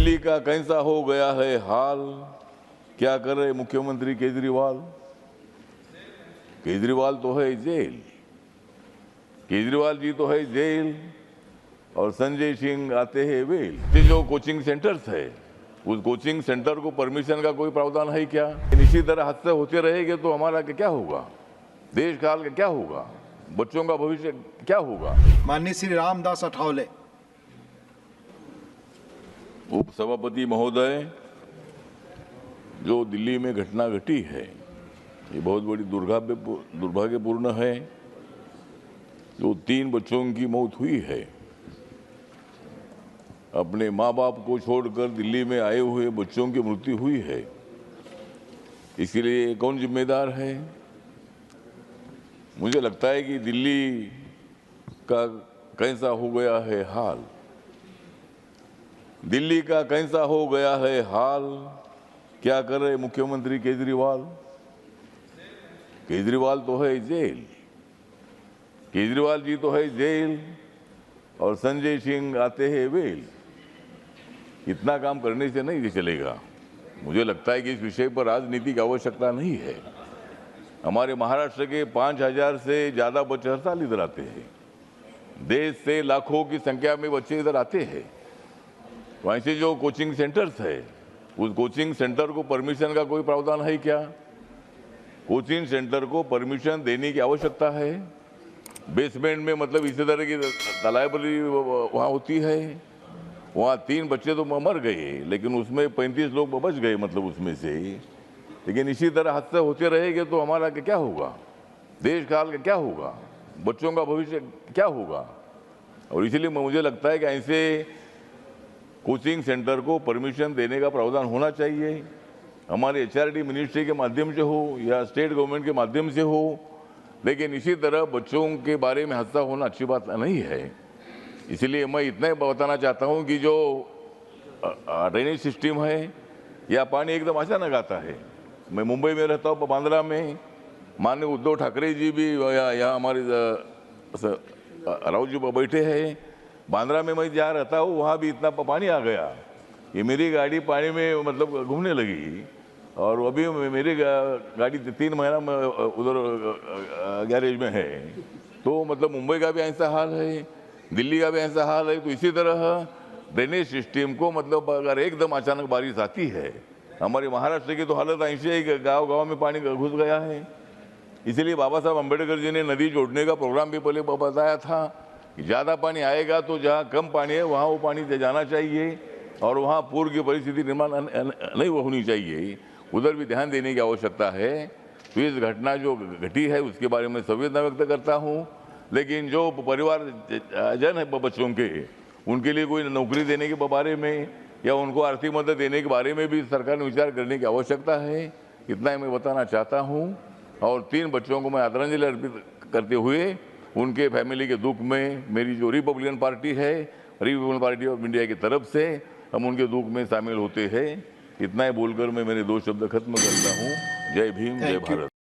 दिल्ली का कैसा हो गया है हाल, क्या कर रहे मुख्यमंत्री केजरीवाल। केजरीवाल तो है जेल, केजरीवाल जी तो है जेल और संजय सिंह आते हैं वेल। ये जो कोचिंग सेंटर्स है, उस कोचिंग सेंटर को परमिशन का कोई प्रावधान है क्या। इसी तरह हादसे होते रहेंगे तो हमारा क्या होगा, देश काल का क्या होगा, बच्चों का भविष्य क्या होगा। माननीय श्री रामदास अठावले। उप सभापति महोदय, जो दिल्ली में घटना घटी है ये बहुत बड़ी दुर्भाग्यपूर्ण है। जो 3 बच्चों की मौत हुई है, अपने माँ बाप को छोड़कर दिल्ली में आए हुए बच्चों की मृत्यु हुई है, इसके लिए कौन जिम्मेदार है। मुझे लगता है कि दिल्ली का कैसा हो गया है हाल, दिल्ली का कैसा हो गया है हाल, क्या कर रहे मुख्यमंत्री केजरीवाल। केजरीवाल तो है जेल, केजरीवाल जी तो है जेल और संजय सिंह आते हैं वेल। इतना काम करने से नहीं चलेगा। मुझे लगता है कि इस विषय पर राजनीति की आवश्यकता नहीं है। हमारे महाराष्ट्र के 5000 से ज़्यादा बच्चे हर साल इधर आते हैं। देश से लाखों की संख्या में बच्चे इधर आते हैं। तो ऐसे जो कोचिंग सेंटर्स है, उस कोचिंग सेंटर को परमिशन का कोई प्रावधान है क्या। कोचिंग सेंटर को परमिशन देने की आवश्यकता है। बेसमेंट में मतलब इसी तरह की तलाबली वहाँ होती है। वहाँ 3 बच्चे तो मर गए, लेकिन उसमें 35 लोग बच गए मतलब उसमें से। लेकिन इसी तरह हादसे होते रहेंगे तो हमारा क्या होगा, देश काल का क्या होगा, बच्चों का भविष्य क्या होगा। और इसीलिए मुझे लगता है कि ऐसे कोचिंग सेंटर को परमिशन देने का प्रावधान होना चाहिए। हमारे HRD मिनिस्ट्री के माध्यम से हो या स्टेट गवर्नमेंट के माध्यम से हो। लेकिन इसी तरह बच्चों के बारे में हादसा होना अच्छी बात नहीं है। इसलिए मैं इतना ही बताना चाहता हूं कि जो ड्रेनेज सिस्टम है, या पानी एकदम अचानक आता है। मैं मुंबई में रहता हूँ, बांद्रा में। माननीय उद्धव ठाकरे जी भी यहाँ हमारे राव जी बैठे हैं। बांद्रा में मैं जहाँ रहता हूँ वहाँ भी इतना पानी आ गया कि मेरी गाड़ी पानी में मतलब घूमने लगी। और अभी मेरी गाड़ी 3 महीना में उधर गैरेज में है। तो मतलब मुंबई का भी ऐसा हाल है, दिल्ली का भी ऐसा हाल है। तो इसी तरह ड्रेनेज सिस्टम को मतलब अगर एकदम अचानक बारिश आती है, हमारे महाराष्ट्र की तो हालत ऐसी है कि गांव-गांव में पानी घुस गया है। इसीलिए बाबा साहब अम्बेडकर जी ने नदी जोड़ने का प्रोग्राम भी पहले बताया था कि ज़्यादा पानी आएगा तो जहाँ कम पानी है वहाँ वो पानी जाना चाहिए और वहाँ पूर्व की परिस्थिति निर्माण नहीं होनी चाहिए। उधर भी ध्यान देने की आवश्यकता है। तो इस घटना जो घटी है उसके बारे में संवेदना व्यक्त करता हूँ। लेकिन जो परिवार जन है बच्चों के, उनके लिए कोई नौकरी देने के बारे में या उनको आर्थिक मदद देने के बारे में भी सरकार ने विचार करने की आवश्यकता है। इतना ही मैं बताना चाहता हूँ। और 3 बच्चों को मैं आदरांजलि अर्पित करते हुए उनके फैमिली के दुख में मेरी जो रिपब्लिकन पार्टी है, रिपब्लिकन पार्टी ऑफ इंडिया की तरफ से हम उनके दुख में शामिल होते हैं। इतना ही बोलकर मैं मेरे 2 शब्द खत्म करता हूँ। जय भीम, जय भारत।